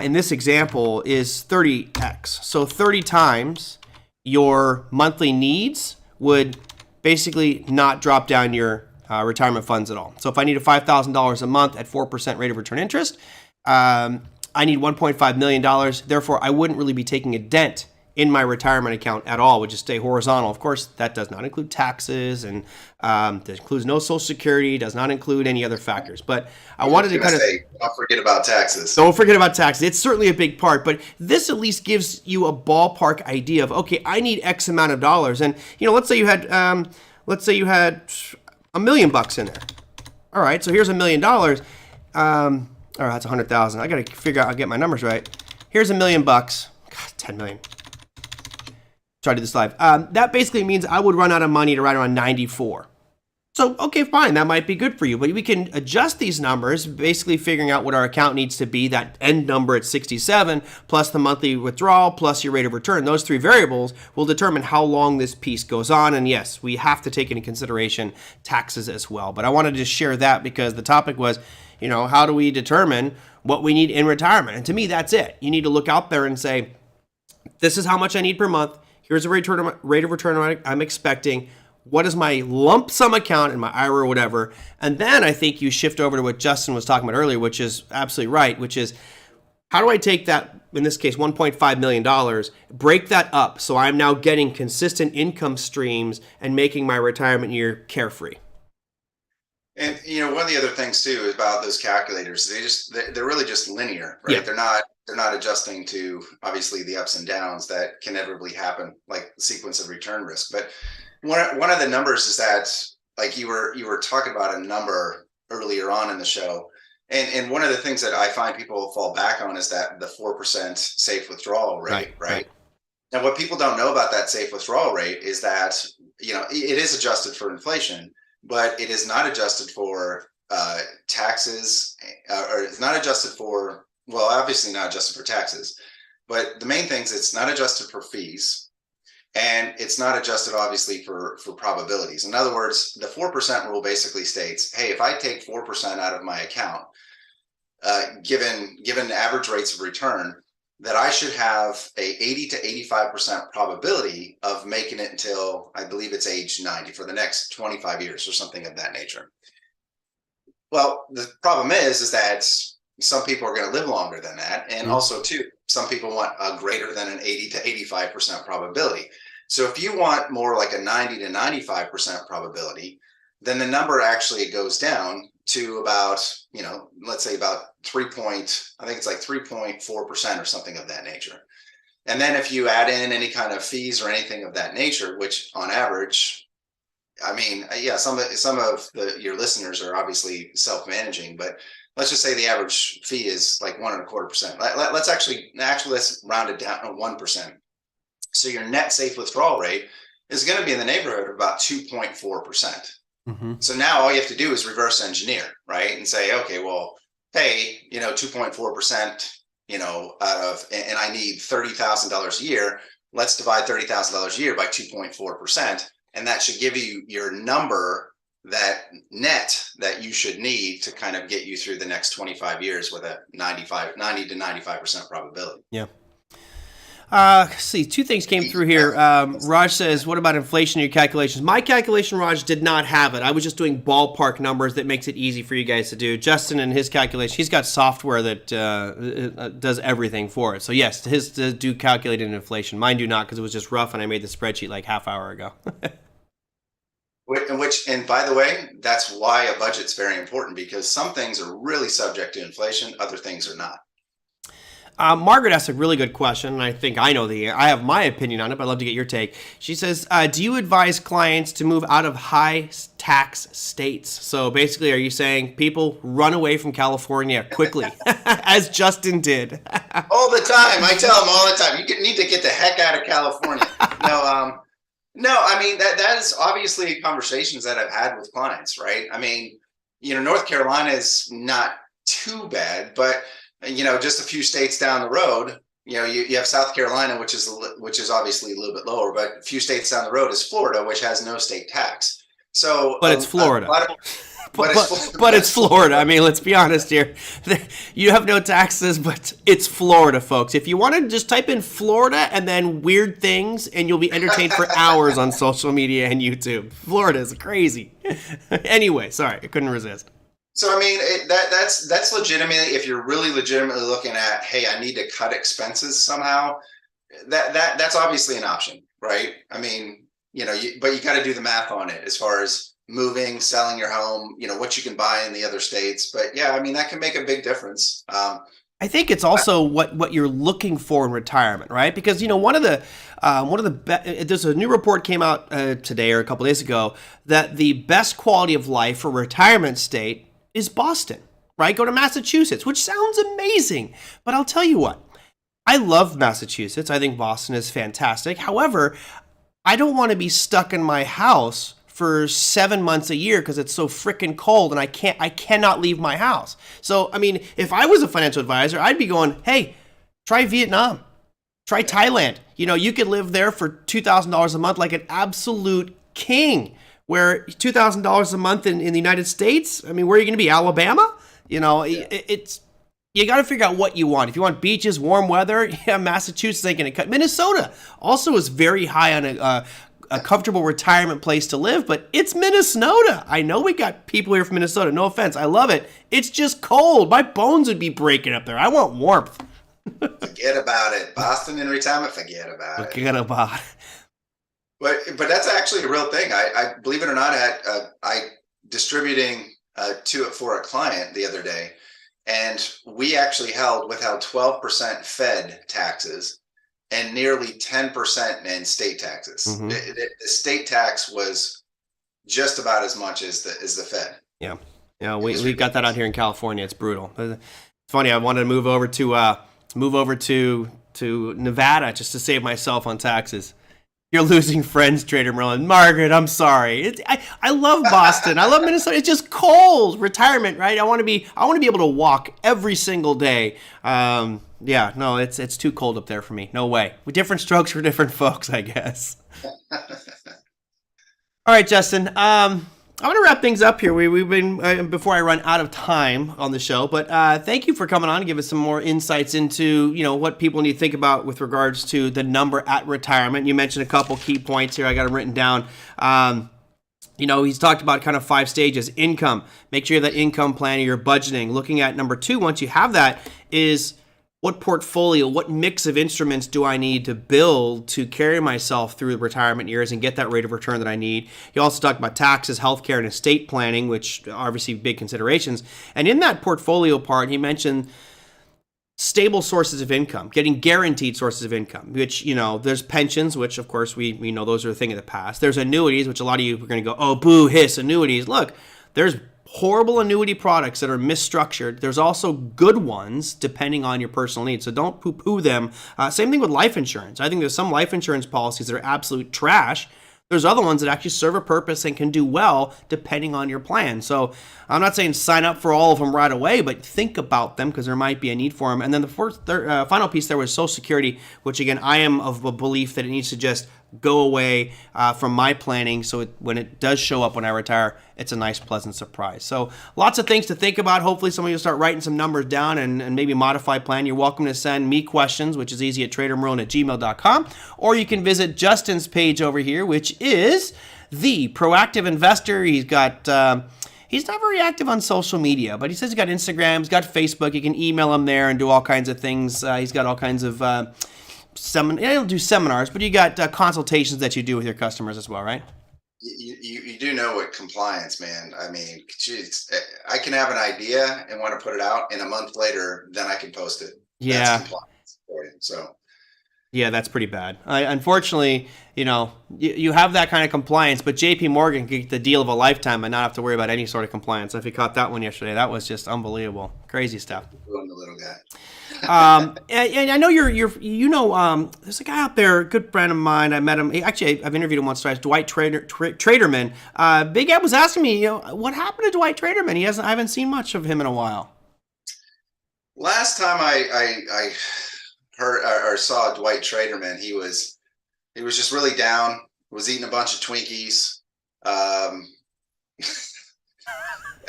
in this example is 30x. So 30 times your monthly needs would basically not drop down your retirement funds at all. So if I need a $5,000 a month at 4% rate of return interest, I need $1.5 million. Therefore, I wouldn't really be taking a dent in my retirement account at all, would just stay horizontal. Of course, that does not include taxes, and that includes no Social Security, does not include any other factors. But I wanted to kind of say, don't forget about taxes. Don't forget about taxes. It's certainly a big part, but this at least gives you a ballpark idea of, okay, I need X amount of dollars. And let's say you had $1 million in there. All right, so here's $1 million. All right, that's 100,000. I got to figure out how to get my numbers right. Here's $1 million. God, 10 million. Try to do this live. That basically means I would run out of money to right around 94. So, okay, fine, that might be good for you, but we can adjust these numbers, basically figuring out what our account needs to be, that end number at 67, plus the monthly withdrawal, plus your rate of return. Those three variables will determine how long this piece goes on, and yes, we have to take into consideration taxes as well. But I wanted to share that because the topic was, how do we determine what we need in retirement? And to me, that's it. You need to look out there and say, this is how much I need per month. Here's the rate of return I'm expecting. What is my lump sum account in my IRA or whatever? And then I think you shift over to what Justin was talking about earlier, which is absolutely right, which is how do I take that, in this case, $1.5 million, break that up so I'm now getting consistent income streams and making my retirement year carefree? And one of the other things too about those calculators, they're really just linear, right? Yeah. They're not adjusting to obviously the ups and downs that can inevitably happen, like the sequence of return risk. But one of the numbers is that, like you were talking about a number earlier on in the show, and one of the things that I find people fall back on is that the 4% safe withdrawal rate, right? And what people don't know about that safe withdrawal rate is that it is adjusted for inflation, but it is not adjusted for taxes, or it's not adjusted for, well, obviously not adjusted for taxes, but the main things, it's not adjusted for fees, and it's not adjusted obviously for probabilities. In other words, the 4% rule basically states, hey, if I take 4% out of my account, given average rates of return, that I should have a 80 to 85% probability of making it until I believe it's age 90 for the next 25 years or something of that nature. Well, the problem is that some people are going to live longer than that. And also too, some people want a greater than an 80 to 85% probability. So if you want more like a 90 to 95% probability, then the number actually goes down to about, let's say about I think it's like 3.4% or something of that nature. And then if you add in any kind of fees or anything of that nature, which on average, I mean, yeah, some of your listeners are obviously self-managing, but let's just say the average fee is like 1.25%. Let's actually let's round it down to 1%. So your net safe withdrawal rate is going to be in the neighborhood of about 2.4%. So now all you have to do is reverse engineer, right? And say, okay, well, hey, 2.4%, out of, and I need $30,000 a year. Let's divide $30,000 a year by 2.4%. And that should give you your number, that net that you should need to kind of get you through the next 25 years with a 90 to 95% probability. Yeah. See, two things came through here. Raj says, what about inflation in your calculations? My calculation, Raj, did not have it. I was just doing ballpark numbers that makes it easy for you guys to do. Justin and his calculation, he's got software that does everything for it. So yes, his do calculate in inflation. Mine do not, because it was just rough and I made the spreadsheet like half hour ago. And by the way, that's why a budget's very important, because some things are really subject to inflation, other things are not. Margaret asked a really good question, and I think I know I have my opinion on it, but I'd love to get your take. She says, do you advise clients to move out of high tax states? So basically, are you saying people run away from California quickly, as Justin did? All the time. I tell them all the time, you need to get the heck out of California. No, I mean, that is obviously conversations that I've had with clients, right? I mean, North Carolina is not too bad, but just a few states down the road, you have South Carolina, which is obviously a little bit lower, but a few states down the road is Florida, which has no state tax. So, but it's Florida. But it's Florida. I mean, let's be honest here. You have no taxes, but it's Florida, folks. If you want to just type in Florida and then weird things, and you'll be entertained for hours on social media and YouTube. Florida is crazy. Anyway, sorry, I couldn't resist. So, I mean, that's legitimately, if you're really legitimately looking at, hey, I need to cut expenses somehow, that's obviously an option, right? I mean, but you got to do the math on it as far as moving, selling your home, what you can buy in the other states. But yeah, I mean, that can make a big difference. I think it's also what you're looking for in retirement, right? Because there's a new report came out today or a couple days ago that the best quality of life for retirement state is Boston, right? Go to Massachusetts, which sounds amazing, but I'll tell you what, I love Massachusetts. I think Boston is fantastic. However, I don't want to be stuck in my house for 7 months a year because it's so freaking cold and I cannot leave my house. So, I mean, if I was a financial advisor, I'd be going, hey, try Vietnam, try Thailand. You could live there for $2,000 a month like an absolute king, where $2,000 a month in the United States, I mean, where are you going to be? Alabama? It's you got to figure out what you want. If you want beaches, warm weather, yeah, Massachusetts ain't going to cut. Minnesota also is very high on a comfortable retirement place to live, but it's Minnesota. I know we got people here from Minnesota. No offense. I love it. It's just cold. My bones would be breaking up there. I want warmth. Forget about it. Boston in retirement, forget about it. Forget about it. But that's actually a real thing. I believe it or not, I distributing for a client the other day, and we actually withheld 12% Fed taxes and nearly 10% in state taxes. Mm-hmm. The state tax was just about as much as the Fed. Yeah, we got that out here in California. It's brutal. It's funny. I wanted to move over to Nevada just to save myself on taxes. You're losing friends, TraderMerlin. Margaret, I'm sorry. I love Boston. I love Minnesota. It's just cold. Retirement, right? I want to be able to walk every single day. It's too cold up there for me. No way. Different strokes for different folks, I guess. All right, Justin. I want to wrap things up here. We've been before I run out of time on the show, but thank you for coming on and give us some more insights into what people need to think about with regards to the number at retirement. You mentioned a couple key points here. I got them written down. He's talked about kind of 5 stages. Income. Make sure you have that income plan or your budgeting. Looking at number 2, once you have that, is what portfolio, what mix of instruments do I need to build to carry myself through the retirement years and get that rate of return that I need? He also talked about taxes, healthcare, and estate planning, which are obviously big considerations. And in that portfolio part, he mentioned stable sources of income, getting guaranteed sources of income, which, there's pensions, which, of course, we know those are a thing of the past. There's annuities, which a lot of you are going to go, oh, boo, hiss, annuities. Look, there's horrible annuity products that are misstructured. There's also good ones depending on your personal needs. So don't poo-poo them. Same thing with life insurance. I think there's some life insurance policies that are absolute trash. There's other ones that actually serve a purpose and can do well depending on your plan. So I'm not saying sign up for all of them right away, but think about them because there might be a need for them. And then the final piece there was Social Security, which again, I am of a belief that it needs to just go away from my planning. So when it does show up when I retire, it's a nice, pleasant surprise. So lots of things to think about. Hopefully some of you will start writing some numbers down and maybe modify plan. You're welcome to send me questions, which is easy at TraderMerlin@gmail.com. Or you can visit Justin's page over here, which is The Proactive Investor. He's got... he's not very active on social media, but he says he's got Instagram, he's got Facebook. You can email him there and do all kinds of things. He's got all kinds of... I don't do seminars, but you got consultations that you do with your customers as well, right? You do know what compliance, man. I mean, geez, I can have an idea and want to put it out, and a month later, then I can post it. that's Yeah. compliance for you. So Yeah, that's pretty bad. Unfortunately, you have that kind of compliance, but JP Morgan could get the deal of a lifetime and not have to worry about any sort of compliance. If you caught that one yesterday, that was just unbelievable. Crazy stuff. doing the little guy. And I know there's a guy out there, a good friend of mine. I met him. Actually, I've interviewed him once or twice. Dwight Traderman. Big Ed was asking me, what happened to Dwight Traderman? I haven't seen much of him in a while. Last time I heard or saw Dwight Traderman, he was just really down. Was eating a bunch of Twinkies.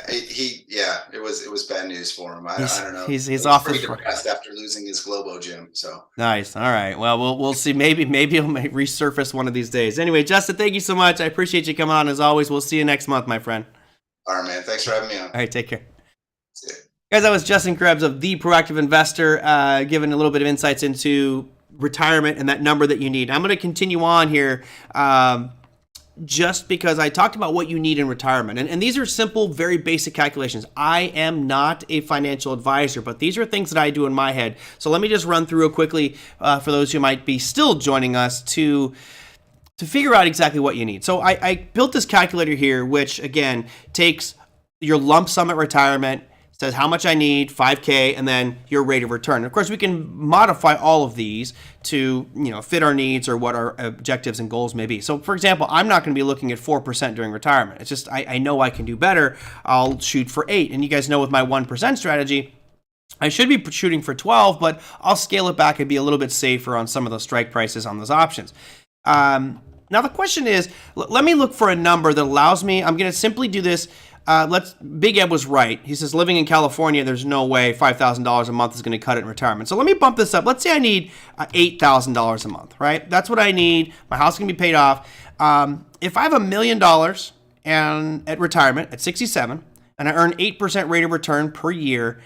It was bad news for him. I don't know. He's off pretty depressed after losing his Globo gym. So nice. All right. Well, we'll see. Maybe he'll resurface one of these days. Anyway, Justin, thank you so much. I appreciate you coming on as always. We'll see you next month, my friend. All right, man. Thanks for having me on. All right. Take care. See ya. Guys, that was Justin Krebs of The Proactive Investor, giving a little bit of insights into retirement and that number that you need. I'm going to continue on here just because I talked about what you need in retirement. And these are simple, very basic calculations. I am not a financial advisor, but these are things that I do in my head. So let me just run through real quickly for those who might be still joining us to figure out exactly what you need. So I built this calculator here, which again takes your lump sum at retirement, says how much I need, 5K, and then your rate of return. Of course, we can modify all of these to fit our needs or what our objectives and goals may be. So, for example, I'm not going to be looking at 4% during retirement. It's just I know I can do better. I'll shoot for 8. And you guys know with my 1% strategy, I should be shooting for 12, but I'll scale it back and be a little bit safer on some of those strike prices on those options. Now, the question is, let me look for a number that allows me. I'm going to simply do this. Big Ed was right. He says, living in California, there's no way $5,000 a month is going to cut it in retirement. So let me bump this up. Let's say I need $8,000 a month, right? That's what I need. My house is going to be paid off. If I have $1 million and at retirement at 67, and I earn 8% rate of return per year,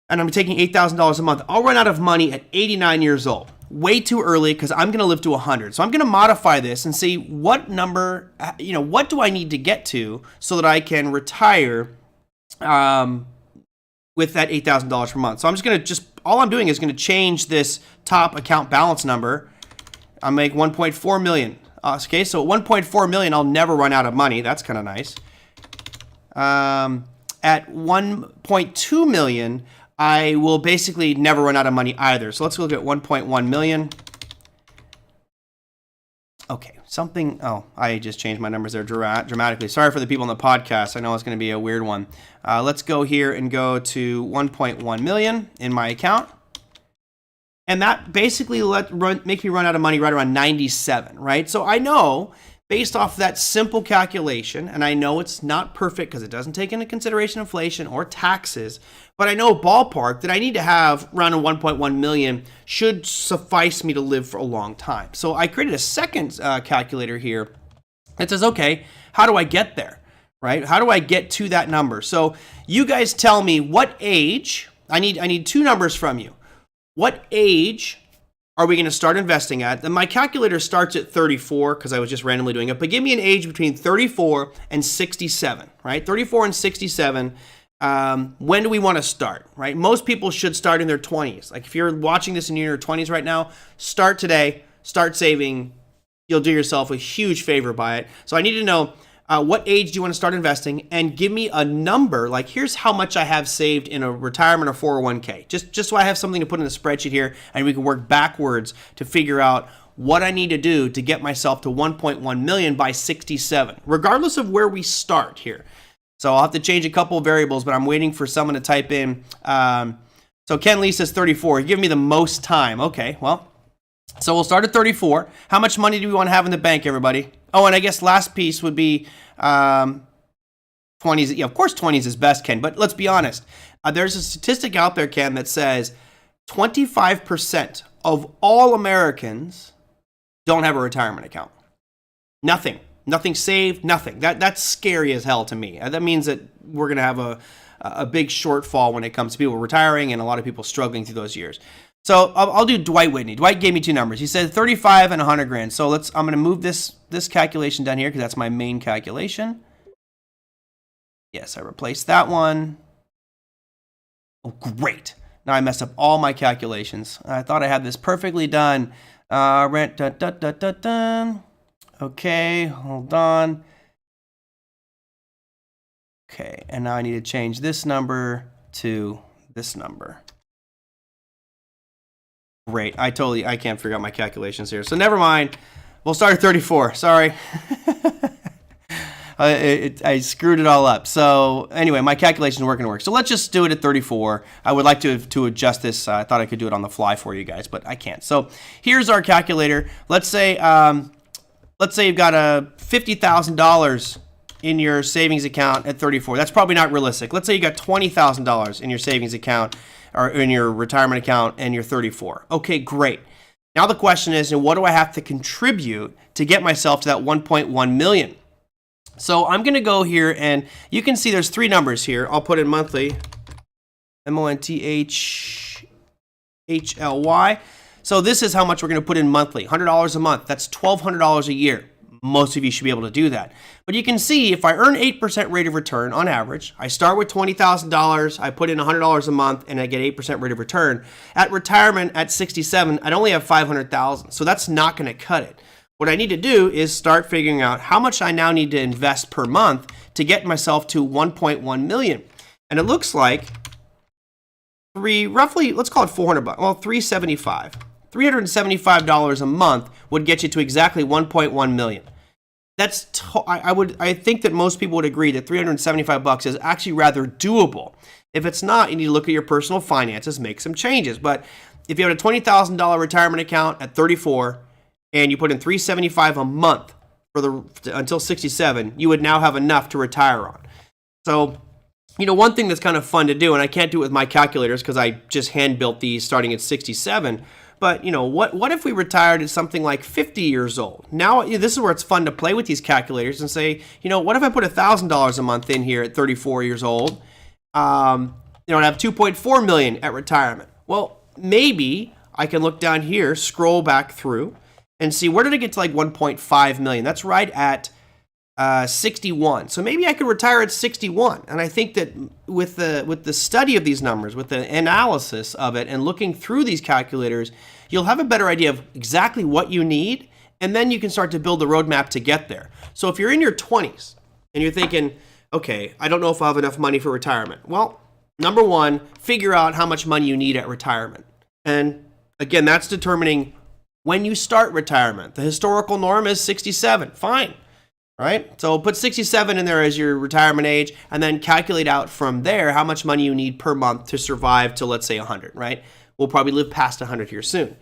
and I'm taking $8,000 a month, I'll run out of money at 89 years old. Way too early because I'm going to live to 100. So I'm going to modify this and see what number, what do I need to get to so that I can retire with that $8,000 per month. So I'm just going to all I'm doing is going to change this top account balance number. I'll make 1.4 million. Okay, so at 1.4 million, I'll never run out of money. That's kind of nice. At 1.2 million, I will basically never run out of money either. So let's look at 1.1 million. Okay, I just changed my numbers there dramatically. Sorry for the people on the podcast. I know it's going to be a weird one. Let's go here and go to 1.1 million in my account. And that basically makes me run out of money right around 97, right? So I know, based off that simple calculation, and I know it's not perfect because it doesn't take into consideration inflation or taxes, but I know ballpark that I need to have around 1.1 million should suffice me to live for a long time. So I created a second calculator here that says, okay, how do I get there, right? How do I get to that number? So you guys tell me what age. I need two numbers from you. What age are we going to start investing at? And my calculator starts at 34 because I was just randomly doing it, but give me an age between 34 and 67, right? 34 and 67. When do we want to start, right? Most people should start in their 20s. Like if you're watching this in your 20s right now, start today, start saving. You'll do yourself a huge favor by it. So I need to know what age do you want to start investing, and give me a number. Like here's how much I have saved in a retirement or 401k. Just so I have something to put in the spreadsheet here, and we can work backwards to figure out what I need to do to get myself to 1.1 million by 67, regardless of where we start here. So I'll have to change a couple of variables, but I'm waiting for someone to type in. So Ken Lee says 34. Give me the most time. Okay, well, so we'll start at 34. How much money do we want to have in the bank, everybody? Oh, and I guess last piece would be 20s. Yeah, of course 20s is best, Ken, but let's be honest. There's a statistic out there, Ken, that says 25% of all Americans don't have a retirement account. Nothing saved, nothing. That's scary as hell to me. That means that we're going to have a big shortfall when it comes to people retiring and a lot of people struggling through those years. So I'll do Dwight Whitney. Dwight gave me two numbers. He said 35 and 100 grand. So I'm going to move this calculation down here because that's my main calculation. Yes, I replaced that one. Oh, great. Now I messed up all my calculations. I thought I had this perfectly done. Rent, dun, dun, dun, dun, dun. Okay, hold on. Okay, and now I need to change this number to this number. Great, I can't figure out my calculations here. So never mind. We'll start at 34, sorry. I screwed it all up. So anyway, my calculations were going to work. So let's just do it at 34. I would like to adjust this. I thought I could do it on the fly for you guys, but I can't. So here's our calculator. Let's say you've got a $50,000 in your savings account at 34. That's probably not realistic. Let's say you got $20,000 in your savings account or in your retirement account and you're 34. Okay, great. Now the question is, what do I have to contribute to get myself to that 1.1 million? So I'm going to go here, and you can see there's three numbers here. I'll put in monthly, MONTHHLY. So this is how much we're going to put in monthly, $100 a month. That's $1,200 a year. Most of you should be able to do that. But you can see if I earn 8% rate of return on average, I start with $20,000, I put in $100 a month, and I get 8% rate of return. At retirement at 67, I'd only have $500,000. So that's not going to cut it. What I need to do is start figuring out how much I now need to invest per month to get myself to 1.1 million. And it looks like roughly, let's call it $400, well, $375. $375 a month would get you to exactly 1.1 million. That's I think that most people would agree that $375 is actually rather doable. If it's not, you need to look at your personal finances, make some changes. But if you have a $20,000 retirement account at 34 and you put in $375 a month until 67, you would now have enough to retire on. So, one thing that's kind of fun to do, and I can't do it with my calculators because I just hand built these starting at 67. But, what if we retired at something like 50 years old? Now, this is where it's fun to play with these calculators and say, what if I put $1,000 a month in here at 34 years old? And have 2.4 million at retirement. Well, maybe I can look down here, scroll back through, and see where did it get to like 1.5 million? That's right at 61. So maybe I could retire at 61. And I think that with the study of these numbers, with the analysis of it, and looking through these calculators, you'll have a better idea of exactly what you need, and then you can start to build the roadmap to get there. So if you're in your 20s and you're thinking, okay, I don't know if I have enough money for retirement. Well, number one, figure out how much money you need at retirement. And again, that's determining when you start retirement. The historical norm is 67. Fine. Right? So put 67 in there as your retirement age, and then calculate out from there how much money you need per month to survive to, let's say, 100, right? We'll probably live past 100 here soon.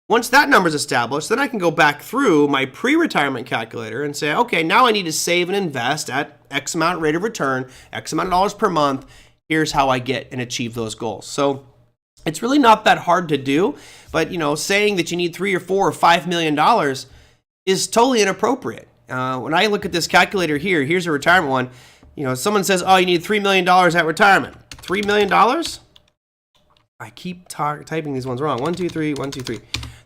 Once that number's established, then I can go back through my pre-retirement calculator and say, okay, now I need to save and invest at X amount rate of return, X amount of dollars per month. Here's how I get and achieve those goals. So it's really not that hard to do, but saying that you need $3 or $4 or $5 million is totally inappropriate. When I look at this calculator here, here's a retirement one. Someone says, oh, you need $3 million at retirement. $3 million? I keep typing these ones wrong. 1, 2, 3, 1, 2, 3.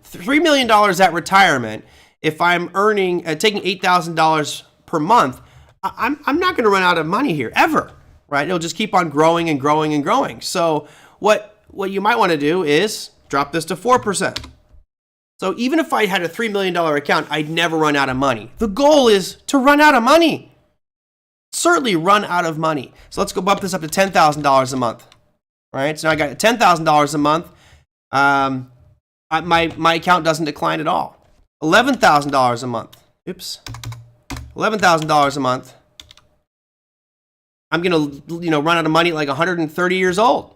$3 million at retirement. If I'm taking $8,000 per month, I'm not going to run out of money here ever, right? It'll just keep on growing and growing and growing. So what you might want to do is drop this to 4%. So even if I had a $3 million account, I'd never run out of money. The goal is to run out of money. Certainly run out of money. So let's go bump this up to $10,000 a month. Right? So now I got $10,000 a month. My account doesn't decline at all. $11,000 a month. Oops. $11,000 a month. I'm going to run out of money at like 130 years old.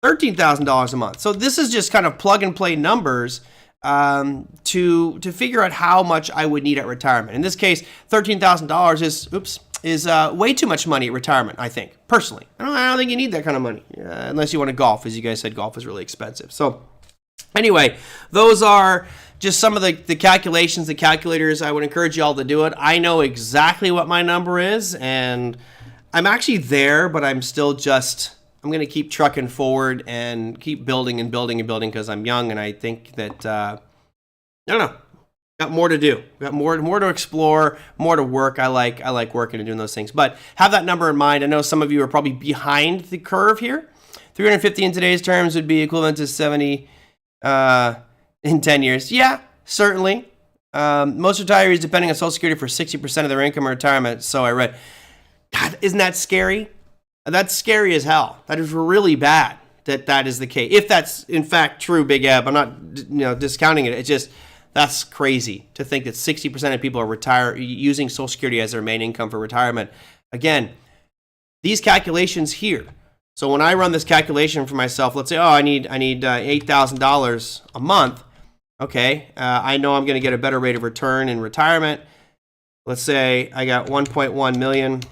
$13,000 a month. So this is just kind of plug and play numbers to figure out how much I would need at retirement. In this case, $13,000 is way too much money at retirement, I think, personally. I don't think you need that kind of money, unless you want to golf. As you guys said, golf is really expensive. So anyway, those are just some of the calculations, the calculators. I would encourage you all to do it. I know exactly what my number is, and I'm actually there, but I'm still I'm going to keep trucking forward and keep building and building and building because I'm young, and I think that, I don't know, got more to do. Got more to explore, more to work. I like working and doing those things. But have that number in mind. I know some of you are probably behind the curve here. 350 in today's terms would be equivalent to 70 in 10 years. Yeah, certainly. Most retirees depending on Social Security for 60% of their income in retirement. So I read. God, isn't that scary? That's scary as hell. That is really bad that is the case. If that's in fact true, Big Eb, I'm not discounting it. It's just that's crazy to think that 60% of people are using Social Security as their main income for retirement. Again, these calculations here. So when I run this calculation for myself, let's say, I need $8,000 a month. Okay, I know I'm going to get a better rate of return in retirement. Let's say I got 1.1 million.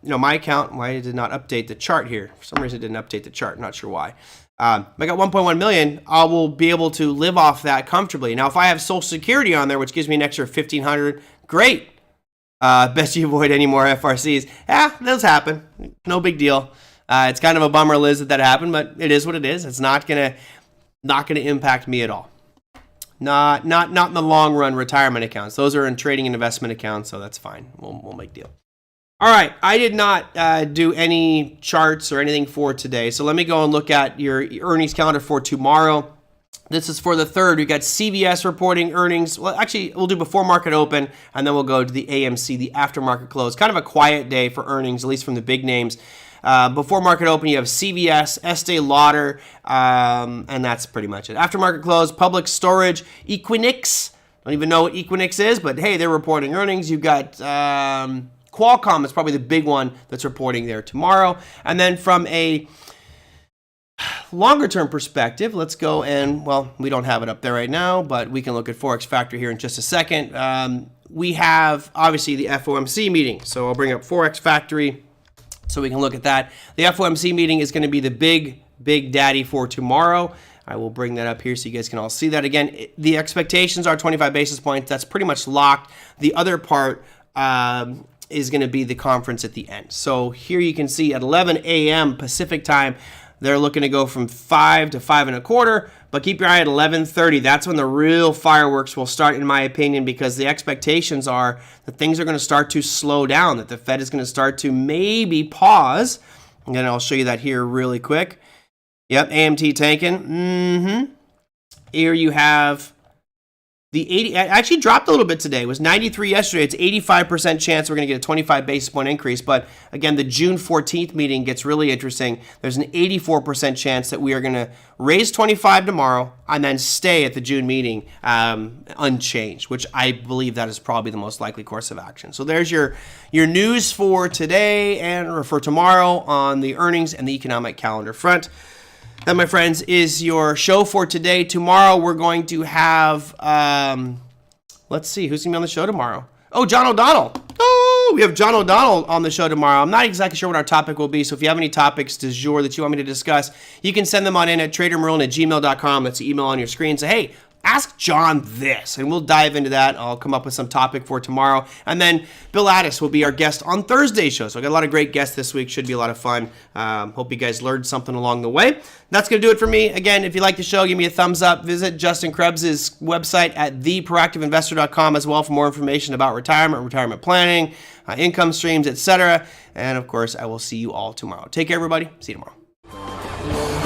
My account, why did it not update the chart here? For some reason it didn't update the chart. Not sure why. I got 1.1 million. I will be able to live off that comfortably. Now, if I have Social Security on there, which gives me an extra 1,500, great. Best you avoid any more FRCs. Those happen. No big deal. It's kind of a bummer, Liz, that happened, but it is what it is. It's not gonna impact me at all. Not in the long run retirement accounts. Those are in trading and investment accounts, so that's fine. We'll make deal. All right, I did not do any charts or anything for today, so let me go and look at your earnings calendar for tomorrow. This is for the 3rd. We got CVS reporting earnings. Well, actually, we'll do before market open, and then we'll go to the AMC, the aftermarket close. Kind of a quiet day for earnings, at least from the big names. Before market open, you have CVS, Estee Lauder, and that's pretty much it. Aftermarket close, Public Storage, Equinix. Don't even know what Equinix is, but hey, they're reporting earnings. You've got Qualcomm is probably the big one that's reporting there tomorrow. And then from a longer term perspective, let's go and, we don't have it up there right now, but we can look at Forex Factor here in just a second. We have obviously the FOMC meeting. So I'll bring up Forex Factory so we can look at that. The FOMC meeting is going to be the big daddy for tomorrow. I will bring that up here so you guys can all see that. Again, the expectations are 25 basis points. That's pretty much locked. The other part is going to be the conference at the end. So here you can see at 11 a.m. Pacific time, they're looking to go from 5 to 5.25, but keep your eye at 11:30. That's when the real fireworks will start, in my opinion, because the expectations are that things are going to start to slow down, that the Fed is going to start to maybe pause. And then I'll show you that here really quick. Yep, AMT tanking. Here you have the 80, actually dropped a little bit today. It was 93 yesterday. It's 85% chance we're going to get a 25 basis point increase. But again, the June 14th meeting gets really interesting. There's an 84% chance that we are going to raise 25 tomorrow and then stay at the June meeting unchanged, which I believe that is probably the most likely course of action. So there's your news for today or for tomorrow on the earnings and the economic calendar front. That, my friends, is your show for today. Tomorrow, we're going to have, let's see, who's going to be on the show tomorrow? Oh, John O'Donnell. Oh, we have John O'Donnell on the show tomorrow. I'm not exactly sure what our topic will be, so if you have any topics du jour that you want me to discuss, you can send them on in at TraderMerlin@gmail.com. That's the email on your screen. Say, hey, ask John this, and we'll dive into that. I'll come up with some topic for tomorrow. And then Bill Addis will be our guest on Thursday's show. So I got a lot of great guests this week. Should be a lot of fun. Hope you guys learned something along the way. That's going to do it for me. Again, if you like the show, give me a thumbs up. Visit Justin Krebs' website at theproactiveinvestor.com as well for more information about retirement planning, income streams, etc. And of course, I will see you all tomorrow. Take care, everybody. See you tomorrow.